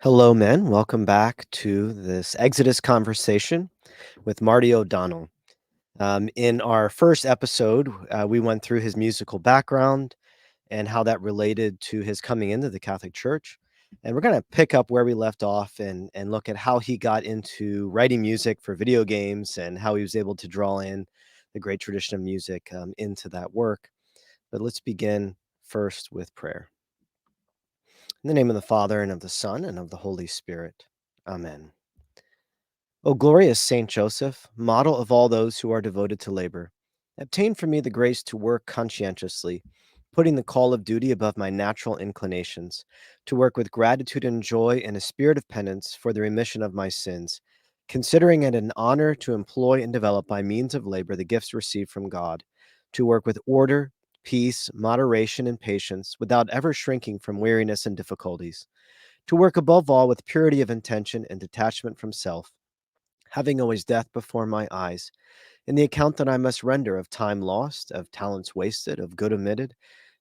Hello, men. Welcome back to this Exodus conversation with Marty O'Donnell. In our first episode, we went through his musical background and how that related to his coming into the Catholic Church. And we're going to pick up where we left off and look at how he got into writing music for video games and how he was able to draw in the great tradition of music into that work. But let's begin first with prayer. In the name of the Father, and of the Son, and of the Holy Spirit. Amen. O glorious Saint Joseph, model of all those who are devoted to labor, obtain for me the grace to work conscientiously, putting the call of duty above my natural inclinations, to work with gratitude and joy and a spirit of penance for the remission of my sins, considering it an honor to employ and develop by means of labor the gifts received from God, to work with order, peace, moderation, and patience, without ever shrinking from weariness and difficulties, to work above all with purity of intention and detachment from self, having always death before my eyes, in the account that I must render of time lost, of talents wasted, of good omitted,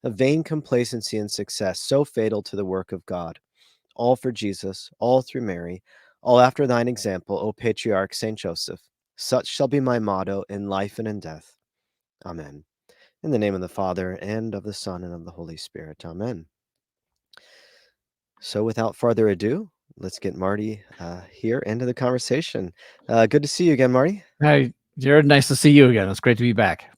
of vain complacency and success so fatal to the work of God. All for Jesus, all through Mary, all after thine example, O Patriarch Saint Joseph. Such shall be my motto in life and in death. Amen. In the name of the Father, and of the Son, and of the Holy Spirit. Amen. So without further ado, let's get Marty here into the conversation. Good to see you again, Marty. Hi, Jared. Nice to see you again. It's great to be back.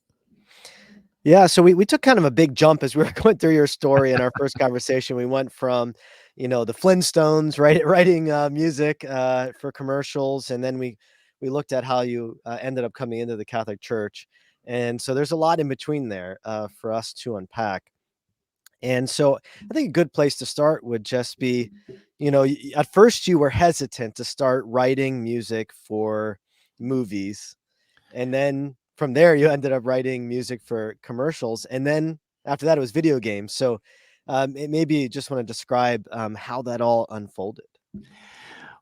Yeah, so we took kind of a big jump as we were going through your story in our first conversation. We went from, the Flintstones, right, writing music for commercials, and then we looked at how you ended up coming into the Catholic Church, and so there's a lot in between there for us to unpack. And so I think a good place to start would just be, at first you were hesitant to start writing music for movies. And then from there, you ended up writing music for commercials. And then after that, it was video games. So maybe you just want to describe how that all unfolded.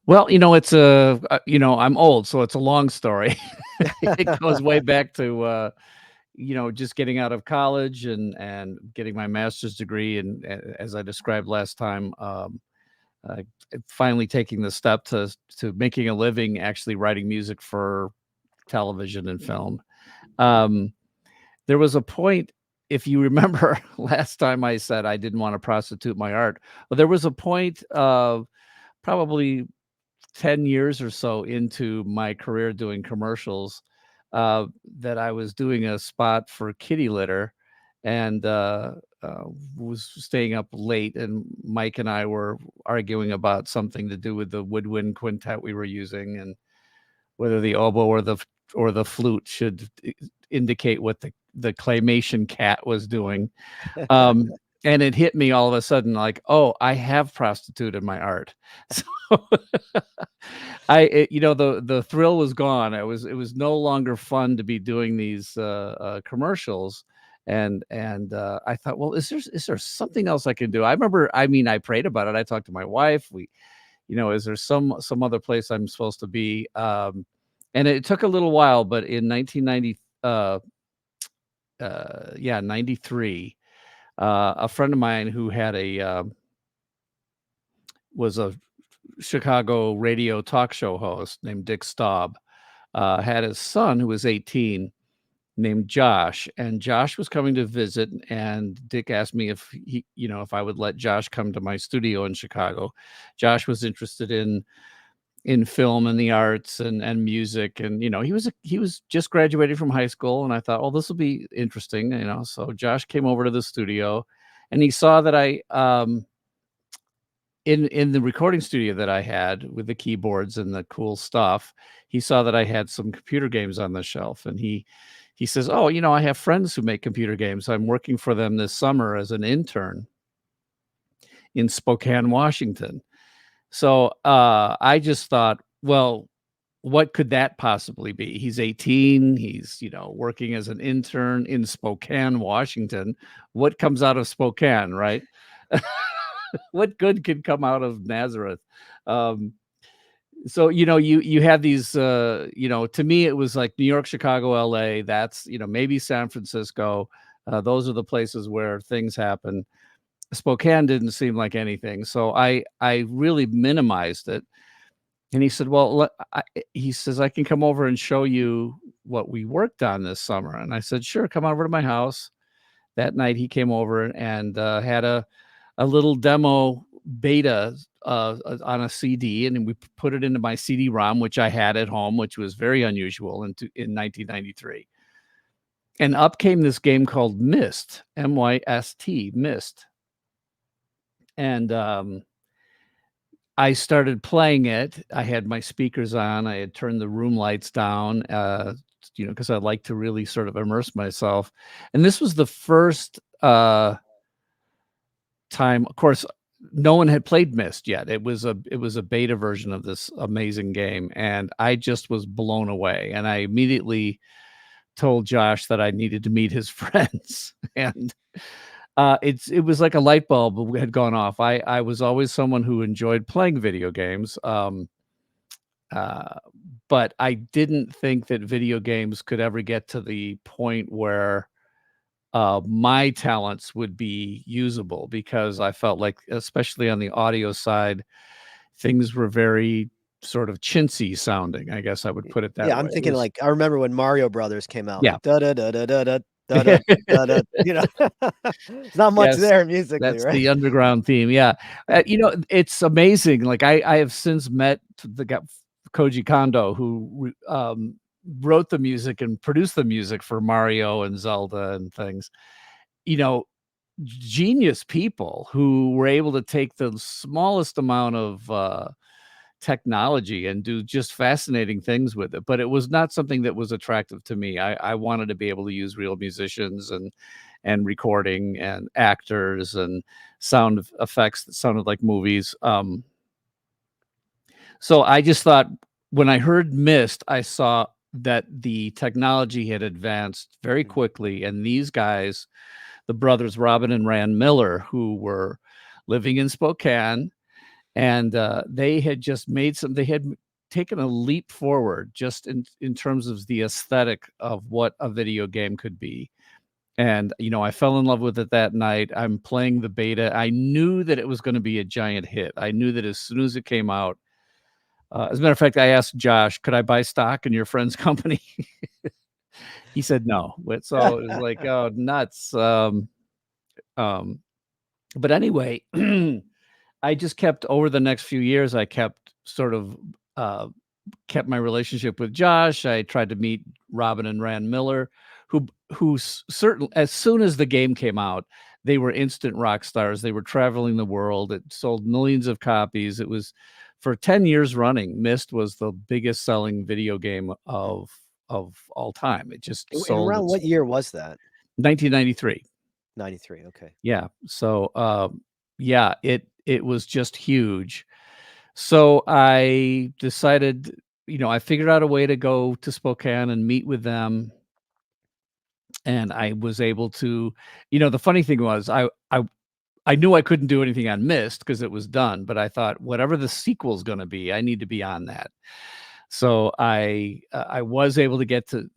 Well, it's I'm old, so it's a long story. It goes way back to, just getting out of college and getting my master's degree. And as I described last time, uh, finally taking the step to making a living, actually writing music for television and film. Um, there was a point, if you remember last time I said I didn't want to prostitute my art. Well, there was a point of probably 10 years or so into my career doing commercials, that I was doing a spot for kitty litter and was staying up late, and Mike and I were arguing about something to do with the woodwind quintet we were using and whether the oboe or the flute should indicate what the claymation cat was doing. And it hit me all of a sudden like, oh, I have prostituted my art. So the thrill was gone. It was no longer fun to be doing these commercials. And I thought, well, is there something else I can do? I prayed about it. I talked to my wife. Is there some other place I'm supposed to be? And it took a little while, but in 1990, 93, a friend of mine who had was a Chicago radio talk show host named Dick Staudt, had his son who was 18 named Josh, and Josh was coming to visit, and Dick asked me if I would let Josh come to my studio in Chicago. Josh was interested in film and the arts and music, and he was just graduated from high school, and I thought, oh, this will be interesting, so Josh came over to the studio, and he saw that I in the recording studio that I had with the keyboards and the cool stuff, he saw that I had some computer games on the shelf, and he says, oh, I have friends who make computer games. I'm working for them this summer as an intern in Spokane, Washington. So I just thought, well, what could that possibly be? He's 18. He's, working as an intern in Spokane, Washington. What comes out of Spokane, right? What good could come out of Nazareth? So, you have these, to me, it was like New York, Chicago, LA. That's, maybe San Francisco. Those are the places where things happen. Spokane didn't seem like anything, so I really minimized it. And he said, "Well, he says I can come over and show you what we worked on this summer." And I said, "Sure, come over to my house." That night, he came over and had a little demo beta on a CD, and we put it into my CD-ROM, which I had at home, which was very unusual in 1993. And up came this game called Myst, M-Y-S-T, Myst. And I started playing it. I had my speakers on. I had turned the room lights down, because I like to really sort of immerse myself. And this was the first time, of course, no one had played Myst yet. It was a beta version of this amazing game, and I just was blown away. And I immediately told Josh that I needed to meet his friends, and it was like a light bulb had gone off. I was always someone who enjoyed playing video games, but I didn't think that video games could ever get to the point where my talents would be usable, because I felt like, especially on the audio side, things were very sort of chintzy sounding. I guess I would put it that Yeah, way. I'm It thinking, was, like, I remember when Mario Brothers came out, yeah. like, da da da da da da da da da da, There's not much Yes, there musically, that's right? the underground theme, yeah. It's amazing, like, I have since met the guy Koji Kondo, who wrote the music and produced the music for Mario and Zelda and things. You know, genius people who were able to take the smallest amount of technology and do just fascinating things with it. But it was not something that was attractive to me. I wanted to be able to use real musicians and recording and actors and sound effects that sounded like movies. So I just thought, when I heard Myst, I saw that the technology had advanced very quickly, and these guys, the brothers Robin and Rand Miller, who were living in Spokane, and they had just they had taken a leap forward just in terms of the aesthetic of what a video game could be. And I fell in love with it that night. I'm playing the beta. I knew that it was going to be a giant hit. I knew that as soon as it came out. As a matter of fact, I asked Josh, "Could I buy stock in your friend's company?" He said no. So it was like, oh, nuts. Um, but anyway, I just kept, over the next few years, I kept sort of kept my relationship with Josh. I tried to meet Robin and Rand Miller, who certain as soon as the game came out, they were instant rock stars. They were traveling the world. It sold millions of copies. It was, for 10 years running, Myst was the biggest selling video game of all time. It just And sold around its what year was that? 1993. 93, okay. Yeah. So yeah, it was just huge. So I decided, I figured out a way to go to Spokane and meet with them. And I was able to, the funny thing was, I knew I couldn't do anything on Myst because it was done, but I thought, whatever the sequel's going to be, I need to be on that. So I was able to get to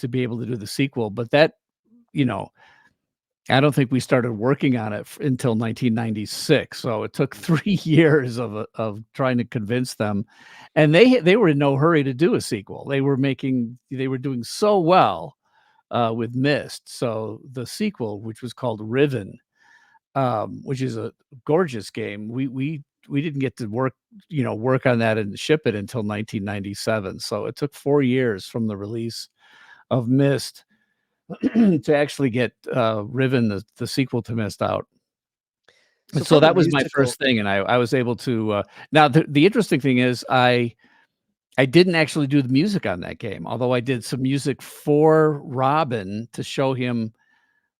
be able to do the sequel, but that, I don't think we started working on it until 1996. So it took 3 years of trying to convince them, and they were in no hurry to do a sequel. They were doing so well with Myst. So the sequel, which was called Riven, which is a gorgeous game, we didn't get to work on that and ship it until 1997. So it took 4 years from the release of Myst to actually get Riven, the sequel to Myst, out. So So from a that was my musical first thing, and I was able to. Now the interesting thing is, I didn't actually do the music on that game, although I did some music for Robin to show him,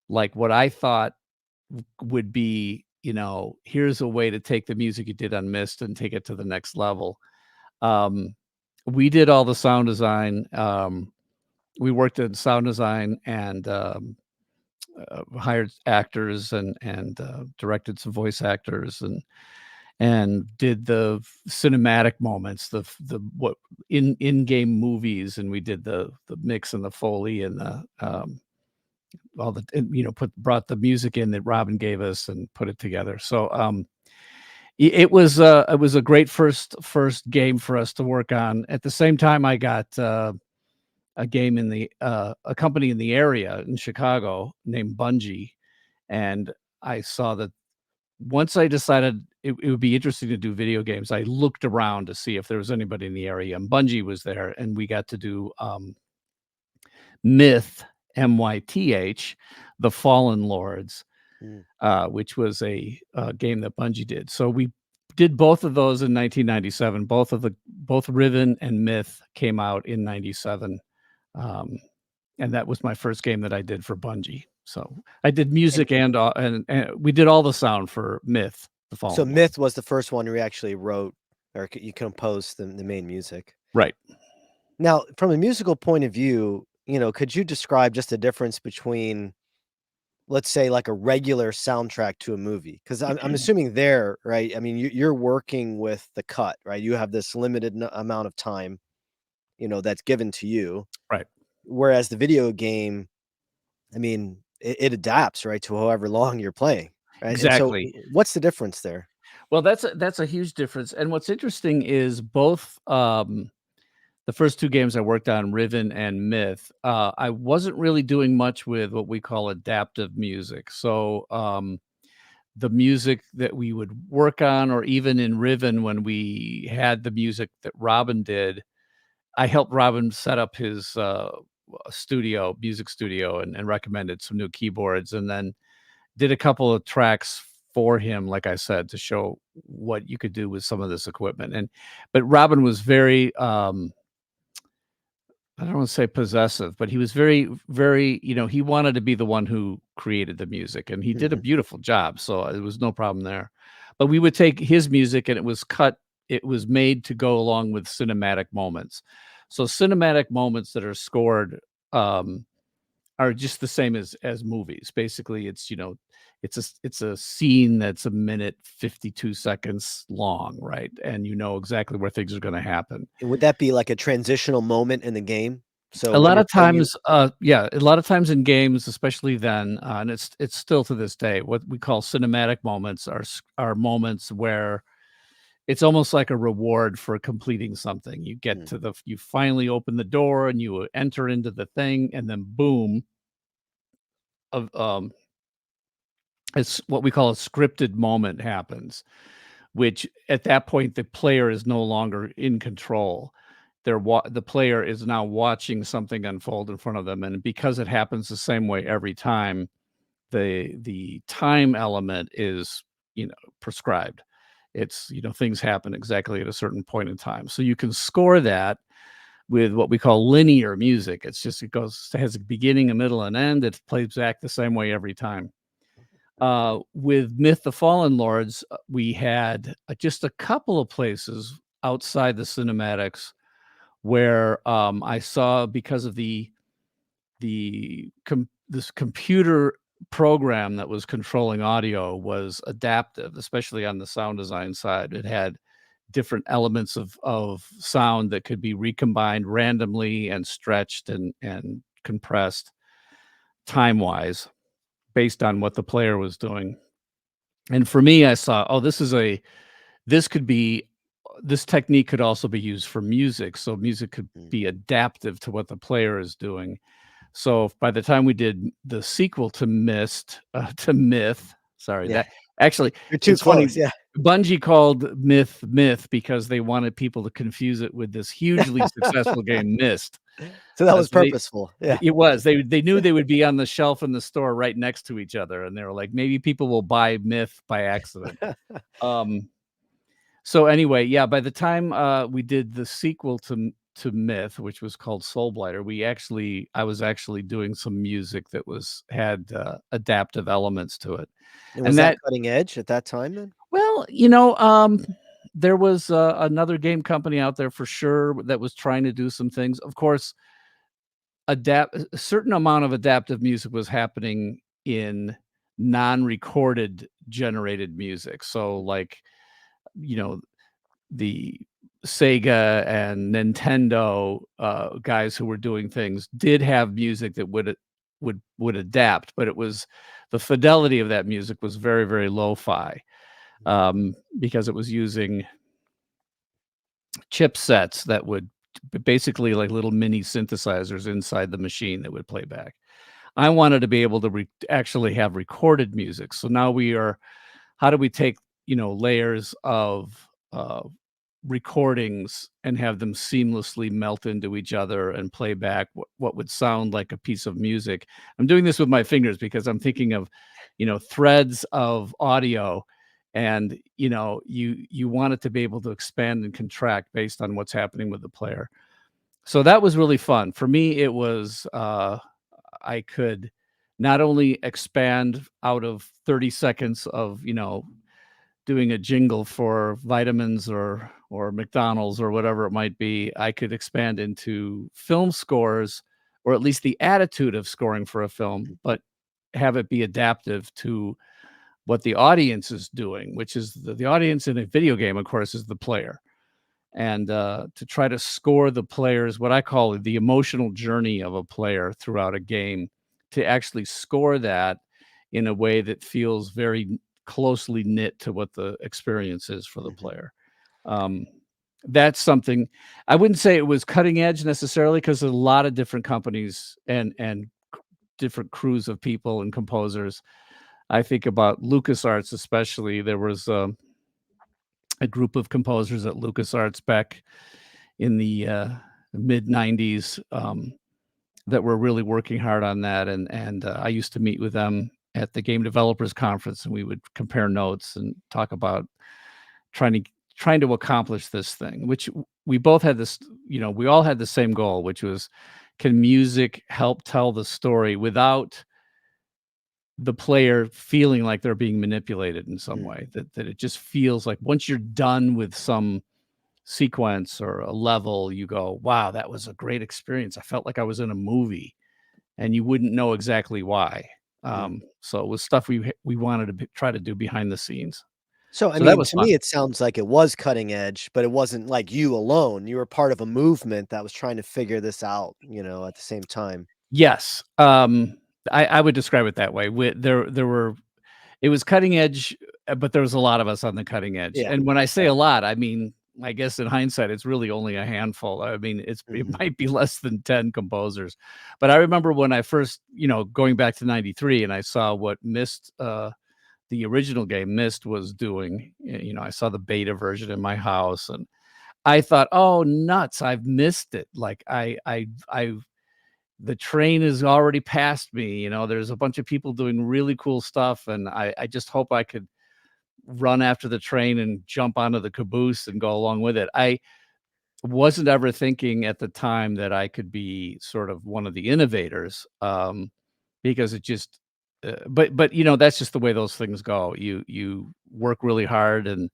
like, what I thought would be, here's a way to take the music you did on Myst and take it to the next level. We did all the sound design. We worked in sound design and hired actors and directed some voice actors and did the cinematic moments, the what in-game movies, and we did the mix and the Foley and all the brought the music in that Robin gave us and put it together. So it was a great first game for us to work on. At the same time, I got a game in a company in the area in Chicago named Bungie, and I saw that once I decided it would be interesting to do video games, I looked around to see if there was anybody in the area, and Bungie was there, and we got to do Myth, MYTH, The Fallen Lords, Mm. which was a game that Bungie did. So we did both of those in 1997. Both Riven and Myth came out in 97. And that was my first game that I did for Bungie. So I did And music and we did all the sound for Myth, The so Fallen Lords. Myth was the first one where you actually wrote or you composed the main music. Right. Now, from a musical point of view, could you describe just the difference between, let's say, like a regular soundtrack to a movie? Because I'm assuming there, right? I mean, you're working with the cut, right? You have this limited amount of time, that's given to you. Right. Whereas the video game, I mean, it adapts, right, to however long you're playing, right? And so, Exactly. what's the difference there? Well, that's a huge difference. And what's interesting is both the first two games I worked on, Riven and Myth, I wasn't really doing much with what we call adaptive music. So the music that we would work on, or even in Riven when we had the music that Robin did, I helped Robin set up his music studio, and recommended some new keyboards, and then did a couple of tracks for him, like I said, to show what you could do with some of this equipment. But Robin was very I don't want to say possessive, but he was very, very, he wanted to be the one who created the music, and he did a Mhm. beautiful job. So it was no problem there. But we would take his music and it was made to go along with cinematic moments. So cinematic moments that are scored um, are just the same as movies. Basically, it's a scene that's a minute 52 seconds long, right? And you know exactly where things are going to happen. And would that be like a transitional moment in the game? So A when lot you're of playing you times, yeah, a lot of times in games, especially then, and it's still to this day, what we call cinematic moments are moments where it's almost like a reward for completing something. Mm, You finally open the door and you enter into the thing, and then boom, of it's what we call a scripted moment happens, which at that point the player is no longer in control. The player is now watching something unfold in front of them, and because it happens the same way every time, the time element is, prescribed. It's, things happen exactly at a certain point in time. So you can score that with what we call linear music. It has a beginning, a middle, and end. It plays back the same way every time. With Myth the Fallen Lords, we had just a couple of places outside the cinematics where I saw, because of this computer program that was controlling audio was adaptive, especially on the sound design side. It had different elements of sound that could be recombined randomly and stretched and compressed time wise based on what the player was doing. And for me, I saw, oh, this could be this technique could also be used for music. So music could mm. be adaptive to what the player is doing. So by the time we did the sequel to Myth, sorry, Yeah, that actually, you're too it's funny. close, yeah. Bungie called Myth because they wanted people to confuse it with this hugely successful game, Myst. So that was So they purposeful, yeah. it was. They knew they would be on the shelf in the store right next to each other, and they were like, maybe people will buy Myth by accident. Um, so anyway, yeah, by the time we did the sequel to Myth, which was called Soul Blighter, I was actually doing some music that had adaptive elements to it. And was And that that cutting edge at that time then? well, there was another game company out there for sure that was trying to do some things. Of course, a certain amount of adaptive music was happening in non-recorded generated music. So like, you know, the Sega and Nintendo guys who were doing things did have music that would would adapt, but it was the fidelity of that music was very, very lo-fi, because it was using chipsets that would basically like little mini synthesizers inside the machine that would play back. I wanted to be able to actually have recorded music. So now how do we take, layers of recordings and have them seamlessly melt into each other and play back what would sound like a piece of music? I'm doing this with my fingers because I'm thinking of, threads of audio, and you want it to be able to expand and contract based on what's happening with the player. So that was really fun. For me, it was I could not only expand out of 30 seconds of, doing a jingle for vitamins or McDonald's or whatever it might be, I could expand into film scores, or at least the attitude of scoring for a film, but have it be adaptive to what the audience is doing, which is the audience in a video game, of course, is the player. And to try to score the players, what I call the emotional journey of a player throughout a game, to actually score that in a way that feels very closely knit to what the experience is for the Mhm. player. Um, that's something I wouldn't say it was cutting edge necessarily, because a lot of different companies and different crews of people and composers. I think about LucasArts especially. There was a group of composers at LucasArts back in the mid '90s, that were really working hard on that, and I used to meet with them at the Game Developers Conference, and we would compare notes and talk about trying to trying to accomplish this thing, which we both had this, we all had the same goal, which was, can music help tell the story without the player feeling like they're being manipulated in some Mm. way, that it just feels like once you're done with some sequence or a level, you go, wow, that was a great experience. I felt like I was in a movie, and you wouldn't know exactly why. Mm. So it was stuff we wanted to try to do behind the scenes. So, I So that mean, was to me, fun. it sounds like it was cutting edge, but it wasn't like you alone. You were part of a movement that was trying to figure this out, at the same time. Yes, I would describe it that way. There were it was cutting edge, but there was a lot of us on the cutting edge. Yeah. And when I say Yeah. a lot, I mean, I guess in hindsight, it's really only a handful. I mean, it Mhm. might be less than 10 composers. But I remember when I first, going back to '93, and I saw what Myst, the original game Myst, was doing. I saw the beta version in my house, and I thought, "Oh, nuts! I've missed it. Like I the train has already passed me. There's a bunch of people doing really cool stuff, and I just hope I could run after the train and jump onto the caboose and go along with it." I wasn't ever thinking at the time that I could be sort of one of the innovators, because it just, but that's just the way those things go. You work really hard, and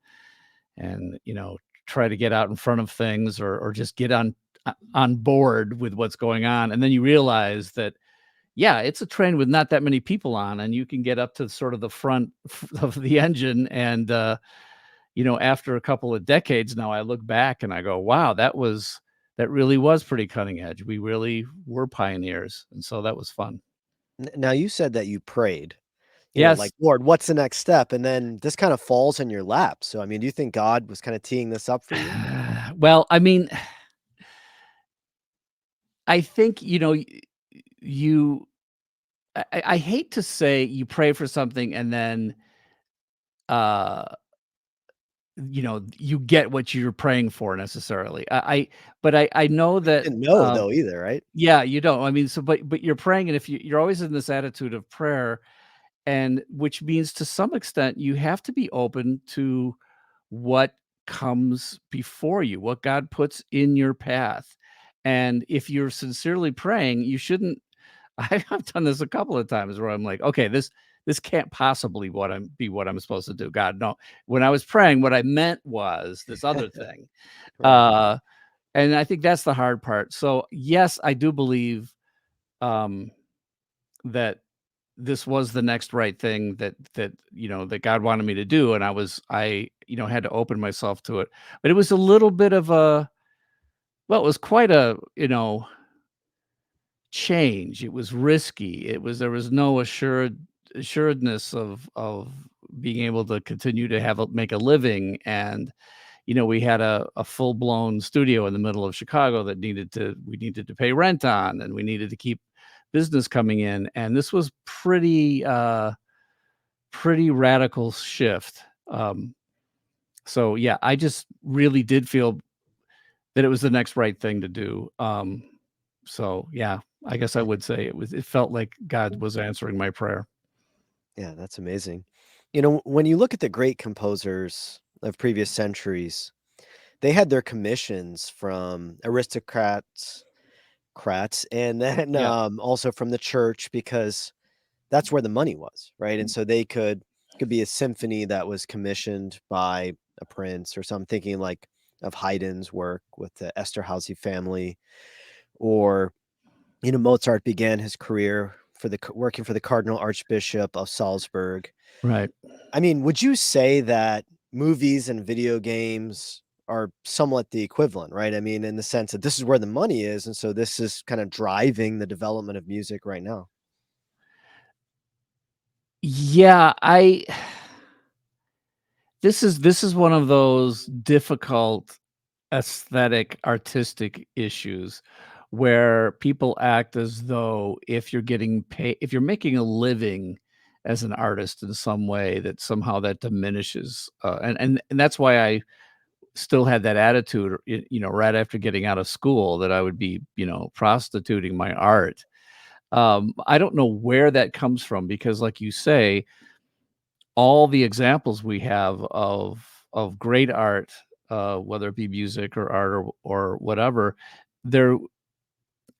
try to get out in front of things, or just get on board with what's going on, and then you realize that, yeah, it's a train with not that many people on, and you can get up to sort of the front of the engine. And after a couple of decades now, I look back and I go, wow, that really was pretty cutting edge. We really were pioneers, and so that was fun. Now you said that you prayed, Yes. like, "Lord, what's the next step?" And then this kind of falls in your lap. So, I mean, do you think God was kinda teeing this up for you? Well, I mean, I think, you I hate to say you pray for something and then, uh you get what you're praying for necessarily. But I know But you that, didn't know though either, right? yeah, you don't. I mean, so but you're praying, and if you're always in this attitude of prayer, and which means to some extent you have to be open to what comes before you, what God puts in your path. And if you're sincerely praying, you shouldn't I've done this a couple of times where I'm like, okay, this can't possibly what I'm supposed to do. God, no. When I was praying, what I meant was this other thing. Right. Uh, and I think that's the hard part. So yes, I do believe, um, that this was the next right thing, that God wanted me to do, and I had to open myself to it. But it was a little bit of a, well, it was quite a, change. It was risky. There was no assuredness of being able to continue to make a living. And we had a full blown studio in the middle of Chicago that we needed to pay rent on, and we needed to keep business coming in. And this was pretty radical shift. So yeah, I just really did feel that it was the next right thing to do. So yeah, I guess I would say it felt like God was answering my prayer. Yeah, that's amazing. When you look at the great composers of previous centuries, they had their commissions from crats, and then Yeah. also from the church because that's where the money was, right? And so they could be a symphony that was commissioned by a prince or something, thinking like of Haydn's work with the Esterhazy family, or Mozart began his career working for the Cardinal Archbishop of Salzburg. Right. I mean, would you say that movies and video games are somewhat the equivalent, right? I mean, in the sense that this is where the money is, and so this is kind of driving the development of music right now. Yeah, I this is one of those difficult aesthetic artistic issues where people act as though if you're making a living as an artist in some way, that somehow that diminishes, and that's why I still had that attitude, right after getting out of school, that I would be, prostituting my art. I don't know where that comes from because, like you say, all the examples we have of great art, whether it be music or art or whatever, there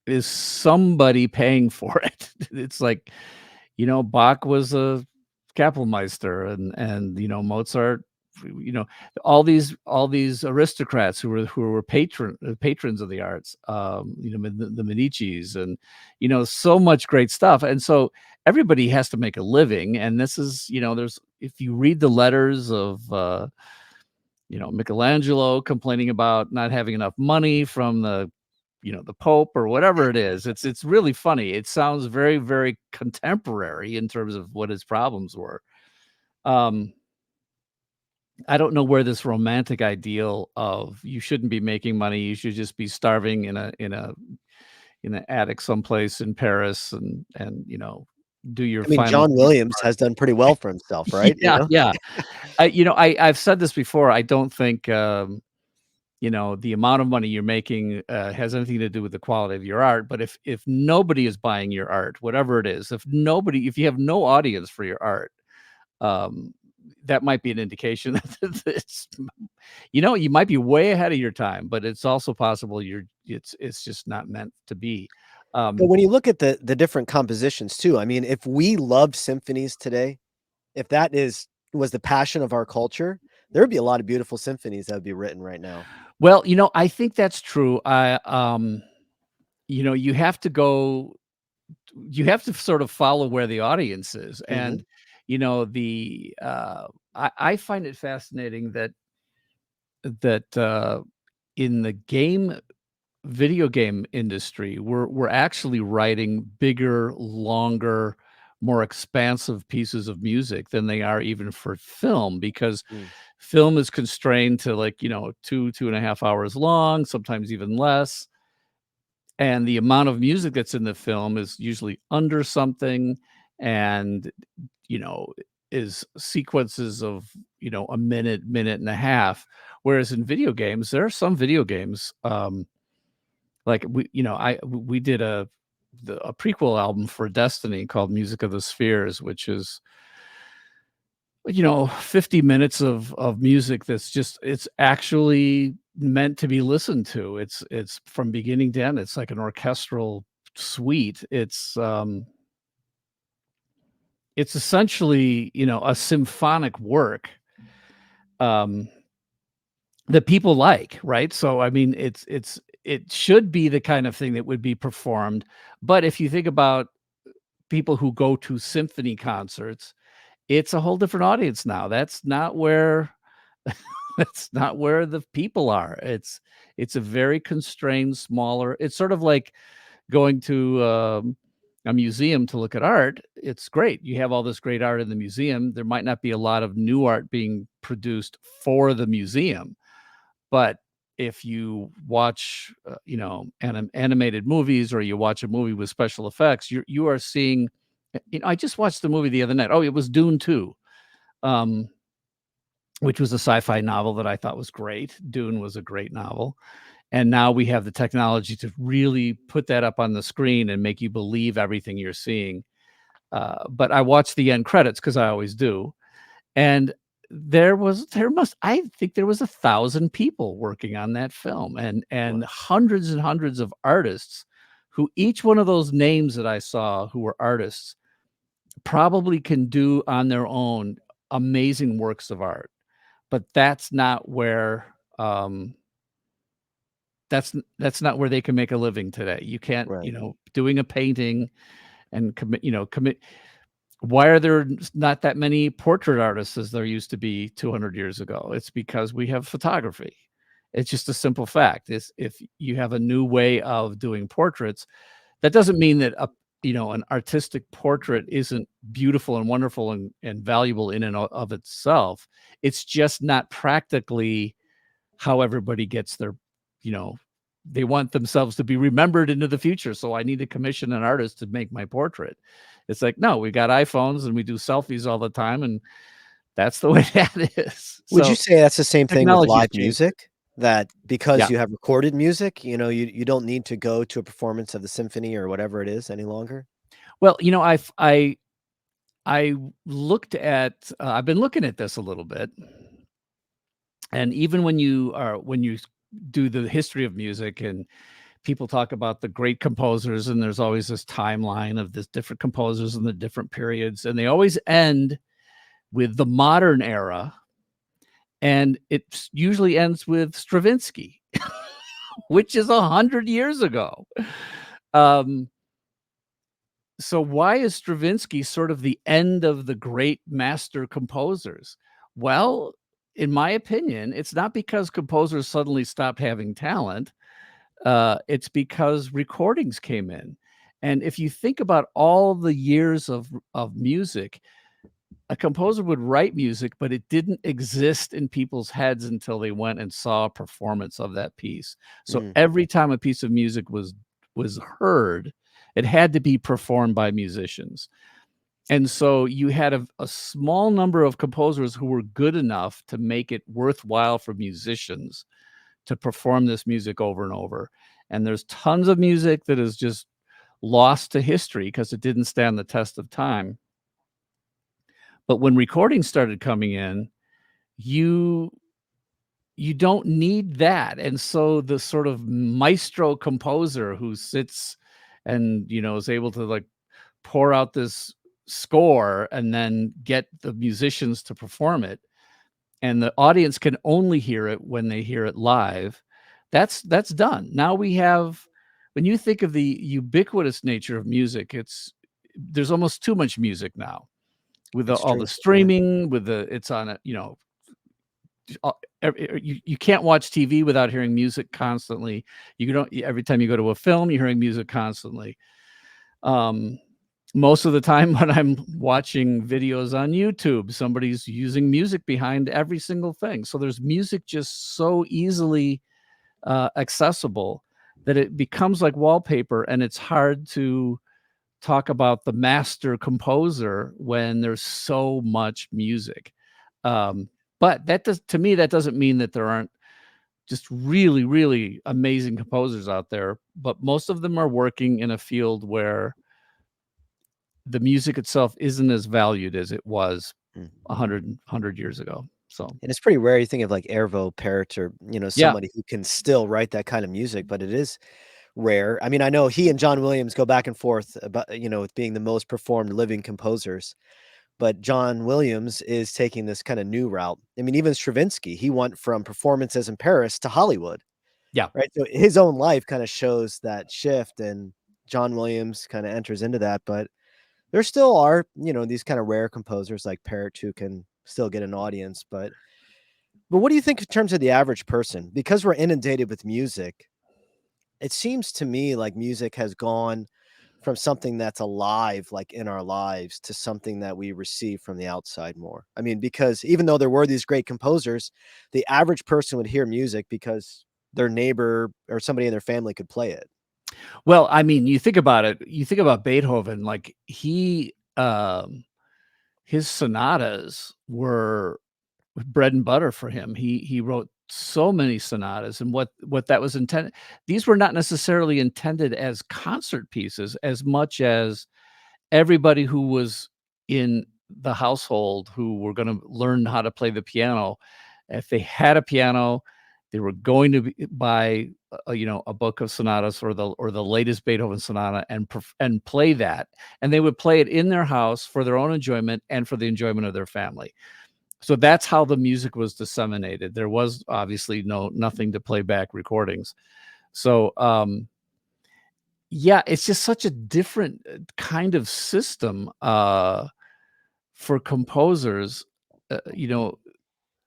is somebody paying for it. It's like, Bach was a Kapellmeister, and Mozart, you know, all these aristocrats who were patrons of the arts, the Medicis, and so much great stuff. And so everybody has to make a living. And this is, there's if you read the letters of Michelangelo complaining about not having enough money from the Pope or whatever it is. It's really funny. It sounds very, very contemporary in terms of what his problems were. Um, I don't know where this romantic ideal of you shouldn't be making money, you should just be starving in an attic someplace in Paris, and do your I mean, final John piece Williams has done pretty well for himself, of right? art. Yeah, yeah. I've said this before. I don't think the amount of money you're making has anything to do with the quality of your art. But if nobody is buying your art, whatever it is, if you have no audience for your art, um, that might be an indication that you might be way ahead of your time, but it's also possible it's just not meant to be. But Um, when you look at the different compositions too, I mean, if we loved symphonies today, if that was the passion of our culture, there would be a lot of beautiful symphonies that would be written right now. well, I think that's true. You have to sort of follow where the audience is. Mhm. And I find it fascinating that in the video game industry, we're actually writing bigger, longer, more expansive pieces of music than they are even for film, because Mm. film is constrained to, like, 2.5 hours long, sometimes even less. And the amount of music that's in the film is usually under something, and you know is sequences of a minute and a half. Whereas in video games, there are some video games, like we did a prequel album for Destiny called Music of the Spheres, which is 50 minutes of music it's actually meant to be listened to. It's from beginning to end. It's like an orchestral suite. It's essentially, a symphonic work, um, that people like, right? So, I mean, it should be the kind of thing that would be performed. But if you think about people who go to symphony concerts, it's a whole different audience now. That's not where that's not where the people are. It's a very constrained, smaller. It's sort of like, going to a museum to look at art, it's great. You have all this great art in the museum. There might not be a lot of new art being produced for the museum, but if you watch, animated movies, or you watch a movie with special effects, you are seeing. I just watched the movie the other night. Oh, it was Dune 2, um, which was a sci-fi novel that I thought was great. Dune was a great novel. And now we have the technology to really put that up on the screen and make you believe everything you're seeing. But I watched the end credits because I always do, and I think there was 1,000 people working on that film, and Wow. hundreds and hundreds of artists, who each one of those names that I saw who were artists probably can do on their own amazing works of art. But that's not where that's not where they can make a living today. You can't, Right. doing a painting and commit. Why are there not that many portrait artists as there used to be 200 years ago? It's because we have photography. It's just a simple fact. Is if you have a new way of doing portraits, that doesn't mean that an artistic portrait isn't beautiful and wonderful and valuable in and of itself. It's just not practically how everybody gets their, you know, they want themselves to be remembered into the future. So I need to commission an artist to make my portrait. It's like, no, we got iPhones and we do selfies all the time. And that's the way that is. Would you So say that's the same thing with technology's live changed. music? That because Yeah. you have recorded music, you don't need to go to a performance of the symphony or whatever it is any longer? Well, I looked at, I've been looking at this a little bit. And even when you do the history of music, and people talk about the great composers, and there's always this timeline of this different composers in the different periods, and they always end with the modern era, and it usually ends with Stravinsky, which is 100 years ago. Um, so why is Stravinsky sort of the end of the great master composers? Well, in my opinion, it's not because composers suddenly stopped having talent. It's because recordings came in. And if you think about all the years of music, a composer would write music, but it didn't exist in people's heads until they went and saw a performance of that piece. So Mm, every time a piece of music was heard, it had to be performed by musicians. And so you had a small number of composers who were good enough to make it worthwhile for musicians to perform this music over and over. And there's tons of music that is just lost to history because it didn't stand the test of time. But when recordings started coming in, you you don't need that. And so the sort of maestro composer who sits and is able to like pour out this score and then get the musicians to perform it, and the audience can only hear it when they hear it live. That's done. Now we have, when you think of the ubiquitous nature of music, there's almost too much music now with all the extreme, yeah. streaming, with the it's on a, you can't watch TV without hearing music constantly. You don't Every time you go to a film, you're hearing music constantly. Um, Most of the time when I'm watching videos on YouTube, somebody's using music behind every single thing. So there's music just so easily accessible that it becomes like wallpaper, and it's hard to talk about the master composer when there's so much music. Um, but to me, that doesn't mean that there aren't just really, really amazing composers out there, but most of them are working in a field where the music itself isn't as valued as it was Mm. 100 years ago. So, And it's pretty rare you think of like Ervo Pärt or, yeah, somebody who can still write that kind of music, but it is rare. I mean, I know he and John Williams go back and forth about, with being the most performed living composers, but John Williams is taking this kind of new route. I mean, even Stravinsky, he went from performances in Paris to Hollywood, yeah. right? So his own life kind of shows that shift, and John Williams kind of enters into that. But there still are, these kind of rare composers like Parrott who can still get an audience. But what do you think in terms of the average person? Because we're inundated with music, It seems to me like music has gone from something that's alive, like in our lives, to something that we receive from the outside more. I mean, because even though there were these great composers, the average person would hear music because their neighbor or somebody in their family could play it. Well, I mean, you think about it, you think about Beethoven, like his sonatas were bread and butter for him. He wrote so many sonatas, and what that was intended, these were not necessarily intended as concert pieces as much as everybody who was in the household who were gonna learn how to play the piano, if they had a piano, they were going to buy a book of sonatas or the latest Beethoven sonata and play that, and they would play it in their house for their own enjoyment and for the enjoyment of their family. So that's how the music was disseminated. There was obviously nothing to play back recordings. So, yeah, it's just such a different kind of system for composers. You know,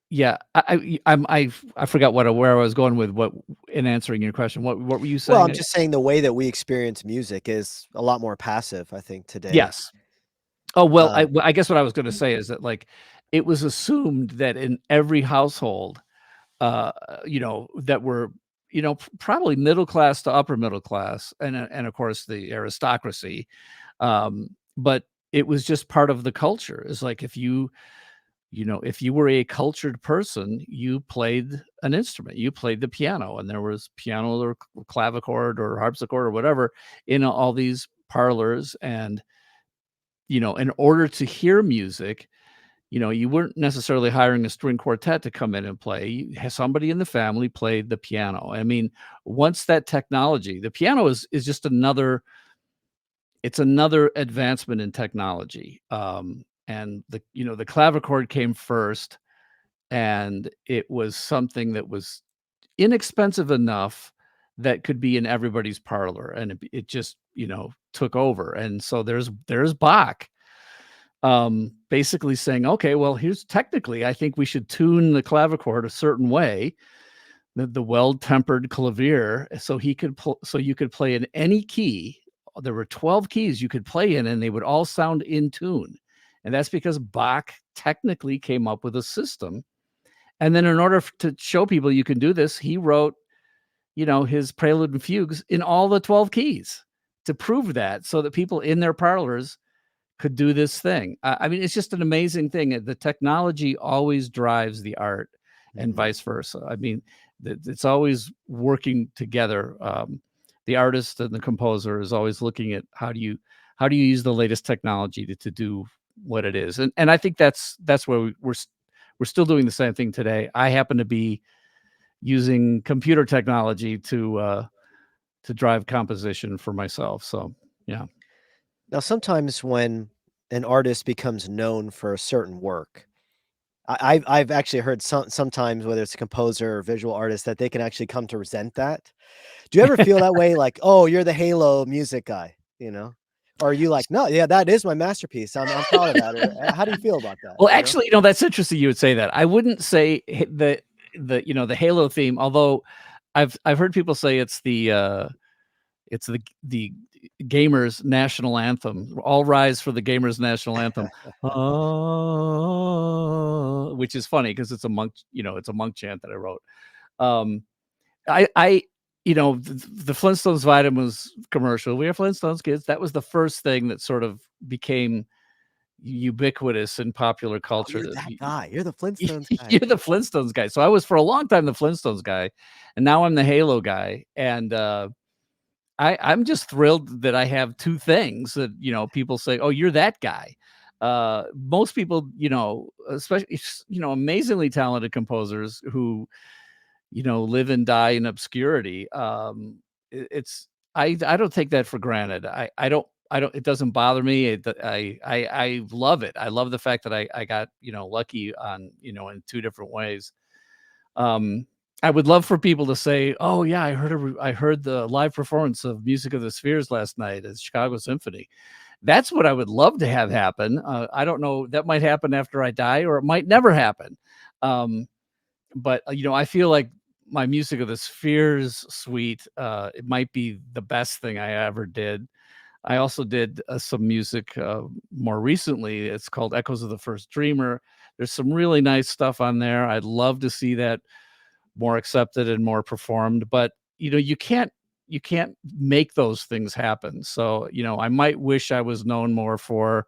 yeah, I forgot where I was going with what in answering your question. What were you Well, saying? I'm just saying the way that we experience music is a lot more passive, I think, today. Yes. Oh, well, Um, I guess what I was gonna say is that, like, it was assumed that in every household, uh, that were, probably middle class to upper middle class, and of course the aristocracy. But it was just part of the culture. It's like if you were a cultured person, you played an instrument, you played the piano, and there was piano or clavichord or harpsichord or whatever in all these parlors. And in order to hear music, you weren't necessarily hiring a string quartet to come in and play. Somebody in the family played the piano. I mean, once that technology, the piano is just another, it's another advancement in technology. And the clavichord came first, and it was something that was inexpensive enough that could be in everybody's parlor, and it just took over. And so there's Bach basically saying, okay, well, here's technically, I think we should tune the clavichord a certain way, the well-tempered clavier, so so you could play in any key. There were 12 keys you could play in, and they would all sound in tune. And that's because Bach technically came up with a system. And then in order to show people you can do this, he wrote, his prelude and fugues in all the 12 keys to prove that, so that people in their parlors could do this thing. I mean, it's just an amazing thing. The technology always drives the art, and mhm. vice versa. I mean, it's always working together. The artist and the composer is always looking at how do you use the latest technology to do what it is. And I think that's where we're still doing the same thing today. I happen to be using computer technology to drive composition for myself. So yeah. Now, sometimes when an artist becomes known for a certain work, I've actually heard sometimes, whether it's a composer or visual artist, that they can actually come to resent that. Do you ever feel that way? Like, "Oh, you're the Halo music guy," you know? Or are you like, "No, yeah, that is my masterpiece. I'm proud of that," or, how do you feel about that, Well, you know? actually, that's interesting you would say that. I wouldn't say the Halo theme, although I've heard people say it's the gamers' national anthem. All rise for the gamers' national anthem. Ah, which is funny because it's a monk chant that I wrote. Um, I the Flintstones Vitamins commercial. We are Flintstones kids. That was the first thing that sort of became ubiquitous in popular "Oh, culture. you're That that guy. You're the Flintstones guy." you're the Flintstones guy. So I was for a long time the Flintstones guy, and now I'm the Halo guy. And I'm just thrilled that I have two things that people say, "Oh, you're that guy." Most people, especially amazingly talented composers who live and die in obscurity. It's I don't take that for granted. I don't. It doesn't bother me. I love it. I love the fact that I got lucky on in two different ways. Um, I would love for people to say, "Oh yeah, I heard the live performance of Music of the Spheres last night at Chicago Symphony." That's what I would love to have happen. I don't know. That might happen after I die, or it might never happen. Um, but I feel like my Music of the Spheres suite, it might be the best thing I ever did. I also did some music more recently. It's called Echoes of the First Dreamer. There's some really nice stuff on there. I'd love to see that more accepted and more performed, but you can't make those things happen. So, I might wish I was known more for,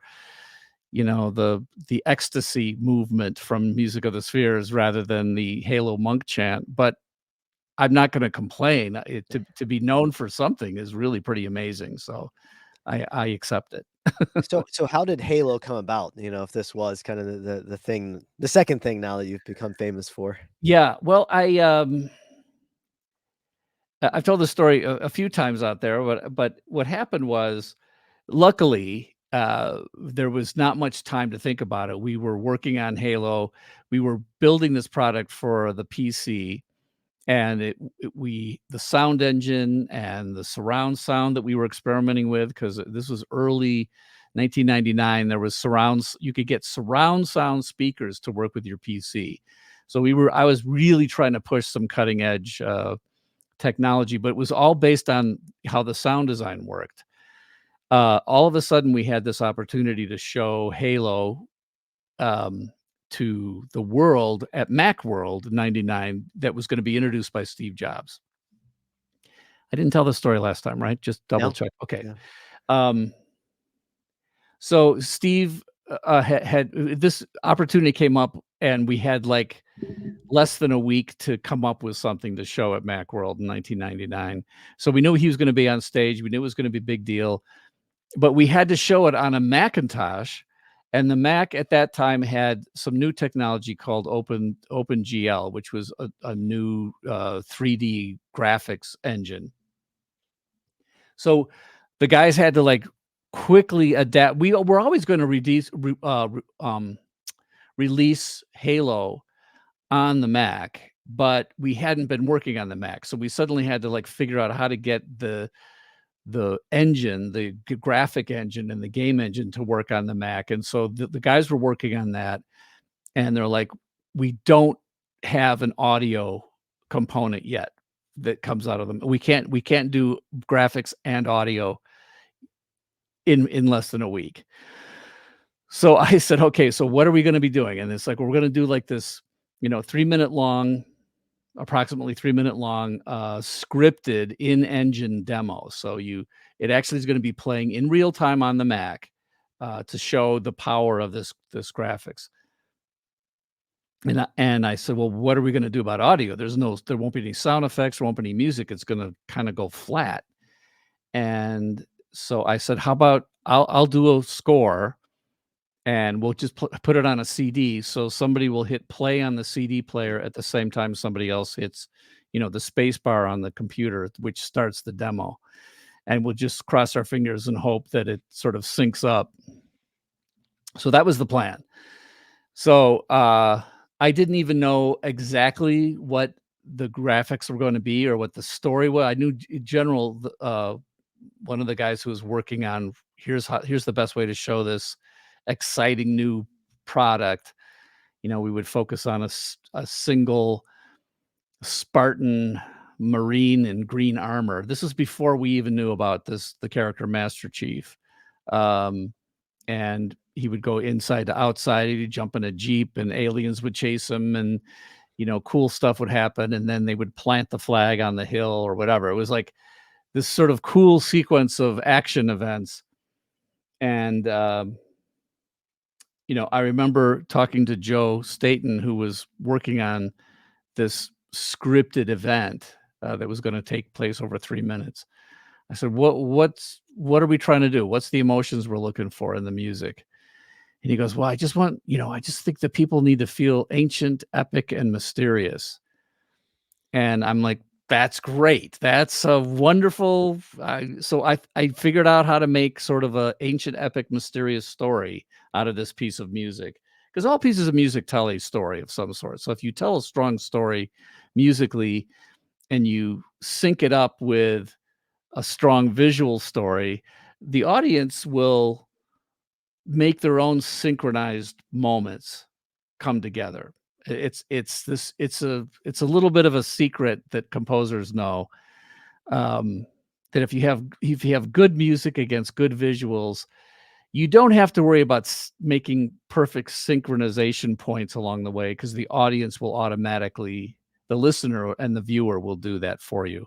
the ecstasy movement from Music of the Spheres rather than the Halo monk chant, but I'm not going to complain. To be known for something is really pretty amazing. So I accept it. So how did Halo come about? If this was kind of the thing, the second thing now that you've become famous for. Yeah, well, I've told this story a few times out there, but what happened was, luckily, there was not much time to think about it. We were working on Halo. We were building this product for the PC, and the sound engine and the surround sound that we were experimenting with, because this was early 1999. There was surrounds. You could get surround sound speakers to work with your PC. So I was really trying to push some cutting edge technology, but it was all based on how the sound design worked. All of a sudden, we had this opportunity to show Halo to the world at Macworld in '99 that was going to be introduced by Steve Jobs. I didn't tell the story last time, right? Just double No? check. Okay. Yeah. So Steve had this opportunity came up, and we had like less than a week to come up with something to show at Macworld in 1999. So we knew he was going to be on stage. We knew it was going to be a big deal, but we had to show it on a Macintosh, and the Mac at that time had some new technology called OpenGL, which was a new 3D graphics engine. So the guys had to like quickly adapt. We were always going to release Halo on the Mac, but we hadn't been working on the Mac. So we suddenly had to like figure out how to get the engine, the graphic engine and the game engine to work on the Mac. And so the guys were working on that, and they're like, we don't have an audio component yet that comes out of them. We can't do graphics and audio in less than a week. So I said, okay, so what are we going to be doing? And it's like, we're going to do like this, approximately 3-minute long scripted in-engine demo. So it actually is going to be playing in real time on the Mac to show the power of this graphics. And I said, well, what are we going to do about audio? There won't be any sound effects, there won't be any music. It's going to kind of go flat. And so I said, how about I'll do a score, and we'll just put it on a CD. So somebody will hit play on the CD player at the same time somebody else hits, the space bar on the computer, which starts the demo. And we'll just cross our fingers and hope that it sort of syncs up. So that was the plan. So I didn't even know exactly what the graphics were going to be or what the story was. I knew in general, one of the guys who was working on here's the best way to show this exciting new product. We would focus on a single Spartan Marine in green armor. This is before we even knew about the character Master Chief. And he would go inside to outside. He'd jump in a Jeep and aliens would chase him, and cool stuff would happen. And then they would plant the flag on the hill or whatever. It was like this sort of cool sequence of action events. And I remember talking to Joe Staten, who was working on this scripted event that was going to take place over 3 minutes. I said, what are we trying to do? What's the emotions we're looking for in the music? And he goes, well, I just think that people need to feel ancient, epic, and mysterious. And I'm like, that's great. That's a wonderful. So I figured out how to make sort of a ancient, epic, mysterious story out of this piece of music, because all pieces of music tell a story of some sort. So if you tell a strong story musically and you sync it up with a strong visual story, the audience will make their own synchronized moments come together. It's a little bit of a secret that composers know, that if you have good music against good visuals, you don't have to worry about making perfect synchronization points along the way, because the audience will automatically, the listener and the viewer will do that for you.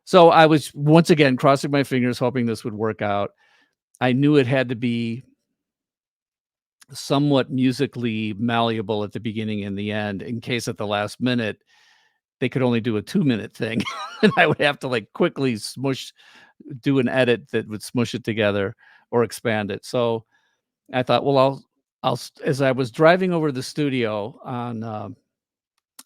So I was once again crossing my fingers, hoping this would work out. I knew it had to be somewhat musically malleable at the beginning and the end, in case at the last minute they could only do a 2-minute thing and I would have to like quickly do an edit that would smush it together or expand it. So I thought, well, as I was driving over to the studio on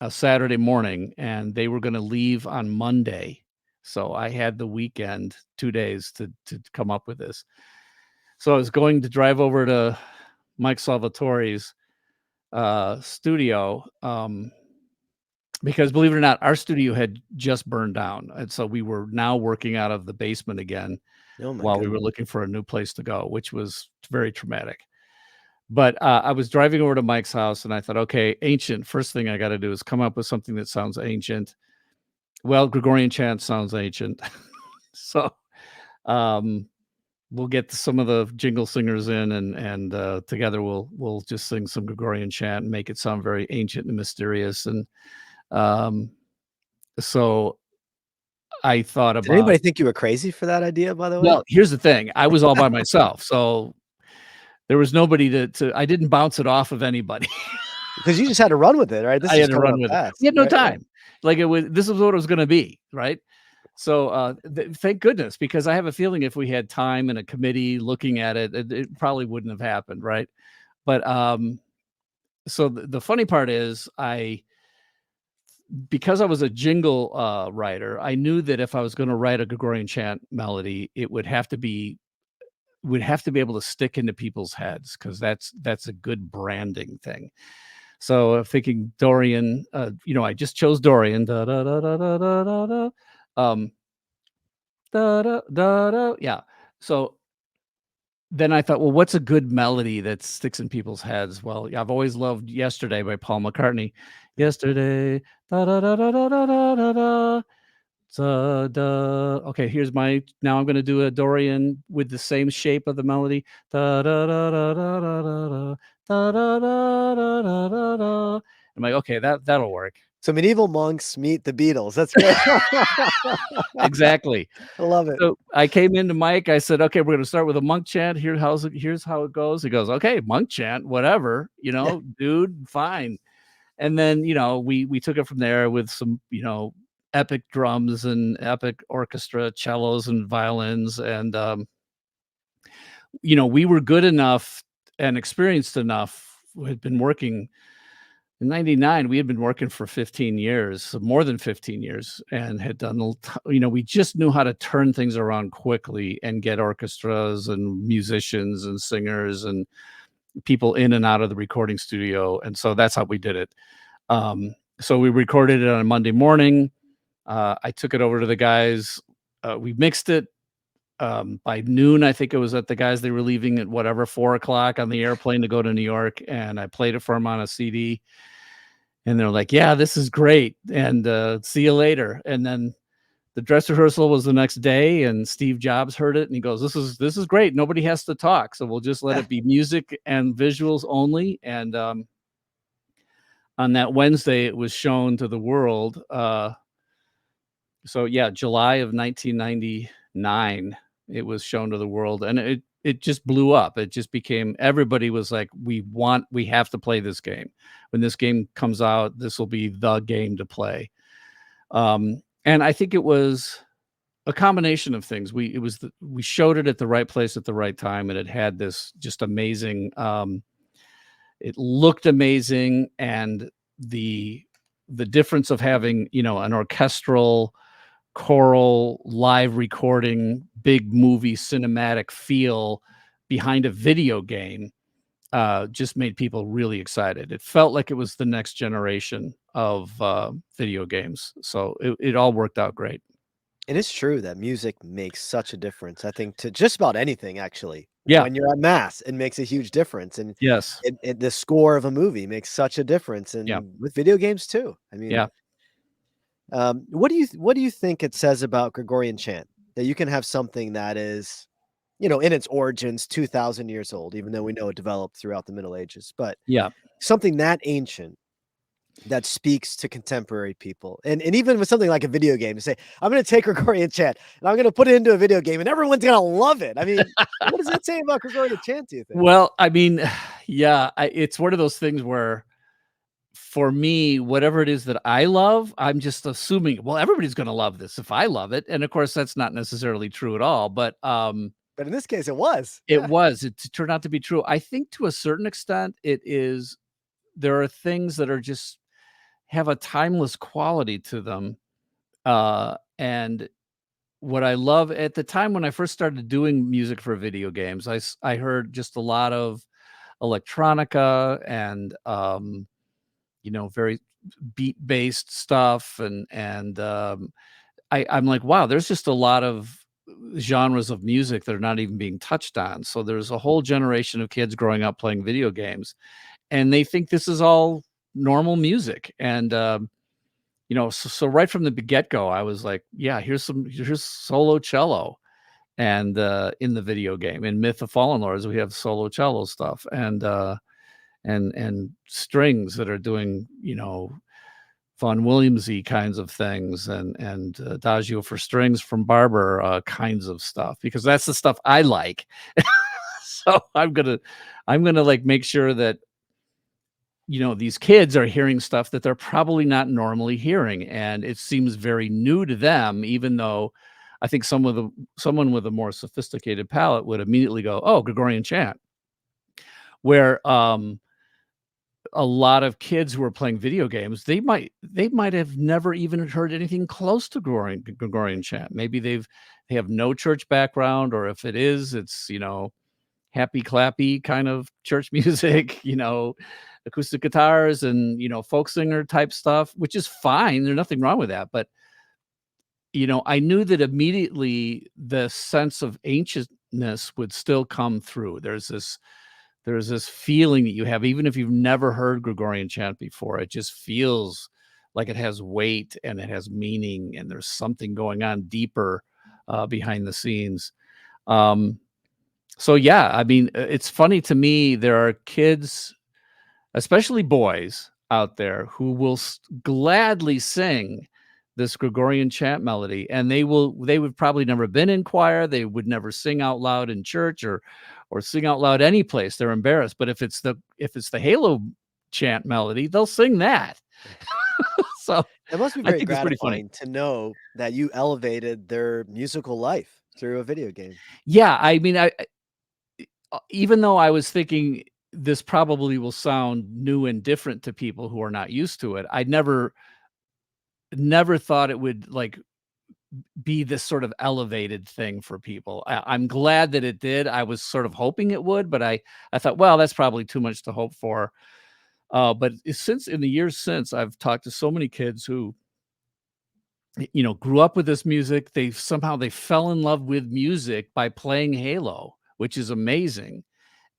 a Saturday morning, and they were going to leave on Monday, so I had the weekend, 2 days to come up with this. So I was going to drive over to Mike Salvatori's studio, because believe it or not, our studio had just burned down, and so we were now working out of the basement again Oh my while we goodness. were looking for a new place to go, which was very traumatic. But I was driving over to Mike's house, and I thought, okay, ancient. First thing I got to do is come up with something that sounds ancient. Well, Gregorian chant sounds ancient, so um, we'll get some of the jingle singers in, and together we'll just sing some Gregorian chant and make it sound very ancient and mysterious. And um, so I thought Did about, anybody think you were crazy for that idea, by the way? well, here's the thing. I was all by myself, so there was nobody I didn't bounce it off of anybody. Because you just had to run with it, right? This I is had to coming run up with it. We fast, had no right? Yeah. time. Like this is what it was gonna be, right? So, thank goodness, because I have a feeling if we had time and a committee looking at it, it probably wouldn't have happened, right? But, so the funny part is because I was a jingle, writer, I knew that if I was gonna write a Gregorian chant melody, it would have to be able to stick into people's heads, because that's a good branding thing. So I'm thinking Dorian, I just chose Dorian. Da, da, da, da, da, da, da, da. Da, da, da, da. Yeah. So then I thought, well, what's a good melody that sticks in people's heads? Well, I've always loved Yesterday by Paul McCartney. Yesterday, da da da da da da da da da. Da, da. Okay, now I'm gonna do a Dorian with the same shape of the melody. Da da da da da da da da da da da da da da. I'm like, okay, that'll work. So Medieval Monks meet the Beatles. That's great. Exactly. I love it. So I came into Mike, I said, "Okay, we're gonna start with a monk chant. Here's how it goes." He goes, "Okay, monk chant, whatever, dude, fine." And then, we took it from there with some, epic drums and epic orchestra, cellos and violins. And, we were good enough and experienced enough. We had been working in 99. We had been working for 15 years, so more than 15 years, and had done, we just knew how to turn things around quickly and get orchestras and musicians and singers and people in and out of the recording studio. And so that's how we did it. So we recorded it on a Monday morning. I took it over to the guys. We mixed it. By noon, I think it was at the guys, they were leaving at whatever, 4 o'clock on the airplane to go to New York. And I played it for them on a CD. And they're like, yeah, this is great. And see you later. And then the dress rehearsal was the next day, and Steve Jobs heard it and he goes, this is great. Nobody has to talk. So we'll just let it be music and visuals only. And on that Wednesday, it was shown to the world. So yeah, July of 1999, it was shown to the world, and it just blew up. It just became, everybody was like, we have to play this game. When this game comes out, this will be the game to play. And I think it was a combination of things. We showed it at the right place at the right time, and it had this just amazing. It looked amazing, and the difference of having an orchestral, choral, live recording, big movie cinematic feel behind a video game just made people really excited. It felt like it was the next generation of video games. So it all worked out great. It is true that music makes such a difference, I think, to just about anything, actually. Yeah. when you're at mass, it makes a huge difference, and Yes. the score of a movie makes such a difference, Yeah. and with video games too. I mean, Yeah. what do you think it says about Gregorian chant that you can have something that is, in its origins 2,000 years old, even though we know it developed throughout the Middle Ages, but Yeah. something that ancient that speaks to contemporary people, and even with something like a video game, to say, "I'm gonna take Gregorian chant, and I'm gonna put it into a video game, and everyone's gonna love it." I mean, what does that say about Gregorian chant, do you think? Well, I mean, yeah, it's one of those things where for me, whatever it is that I love, I'm just assuming, well, everybody's gonna love this if I love it, and of course, that's not necessarily true at all, but, But in this case, it was. it Yeah. was, it turned out to be true. I think to a certain extent, there are things that are just have a timeless quality to them, and what I love at the time when I first started doing music for video games, I heard just a lot of electronica and, very beat-based stuff and I'm like, "Wow, there's just a lot of genres of music that are not even being touched on." So there's a whole generation of kids growing up playing video games, and they think this is all normal music, so right from the get-go, I was like, "Yeah, here's solo cello." And, in the video game, in Myth of Fallen Lords, we have solo cello stuff and strings that are doing, Vaughan Williamsy kinds of things and Adagio for strings from Barber, kinds of stuff, because that's the stuff I like. So I'm gonna, like, make sure that, these kids are hearing stuff that they're probably not normally hearing, and it seems very new to them, even though I think someone with a more sophisticated palate would immediately go, "Oh, Gregorian chant." Where, a lot of kids who are playing video games, they might have never even heard anything close to Gregorian chant. Maybe they have no church background, or if it is, it's, happy clappy kind of church music, acoustic guitars and, folk singer type stuff, which is fine. There's nothing wrong with that. But, I knew that immediately the sense of ancientness would still come through. There's this feeling that you have, even if you've never heard Gregorian chant before, it just feels like it has weight and it has meaning and there's something going on deeper behind the scenes. Um, so yeah, I mean, it's funny to me. There are kids, especially boys out there, who will gladly sing this Gregorian chant melody, and they would probably never been in choir. They would never sing out loud in church or sing out loud any place. They're embarrassed. But if it's the Halo chant melody, they'll sing that. So It must be I very think it's pretty funny. gratifying to know that you elevated their musical life through a video game. Yeah, I mean, even though I was thinking this probably will sound new and different to people who are not used to it, I never thought it would, like, be this sort of elevated thing for people. I'm glad that it did. I was sort of hoping it would, but I thought, well, that's probably too much to hope for. But since in the years since, I've talked to so many kids who, grew up with this music. They fell in love with music by playing Halo, which is amazing.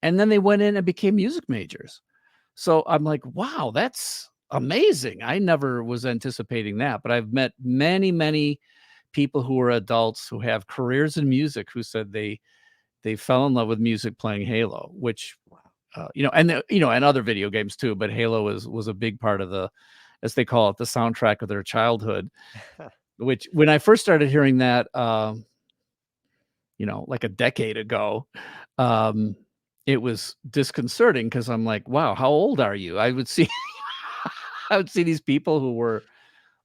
And then they went in and became music majors. So I'm like, wow, that's amazing. I never was anticipating that, but I've met many, many people who are adults who have careers in music who said they fell in love with music playing Halo, which and other video games too, but Halo was a big part of the, as they call it, the soundtrack of their childhood. Which when I first started hearing that, like a decade ago, um, it was disconcerting because I'm like, wow, how old are you? I would see these people who were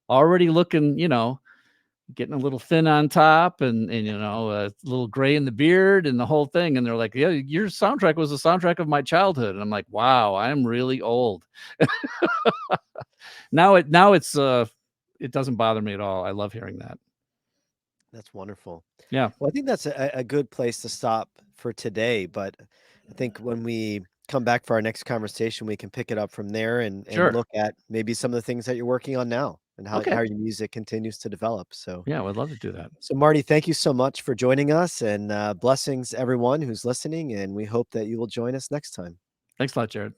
already looking, getting a little thin on top and a little gray in the beard and the whole thing. And they're like, yeah, your soundtrack was the soundtrack of my childhood. And I'm like, wow, I'm really old. Now it doesn't bother me at all. I love hearing that. That's wonderful. Yeah, Well, I think that's a good place to stop for today, but I think when we come back for our next conversation, we can pick it up from there and sure. look at maybe some of the things that you're working on now. and Okay. how your music continues to develop. So, Yeah, I would love to do that. Marty, thank you so much for joining us, and blessings everyone who's listening. And we hope that you will join us next time. Thanks a lot, Jared.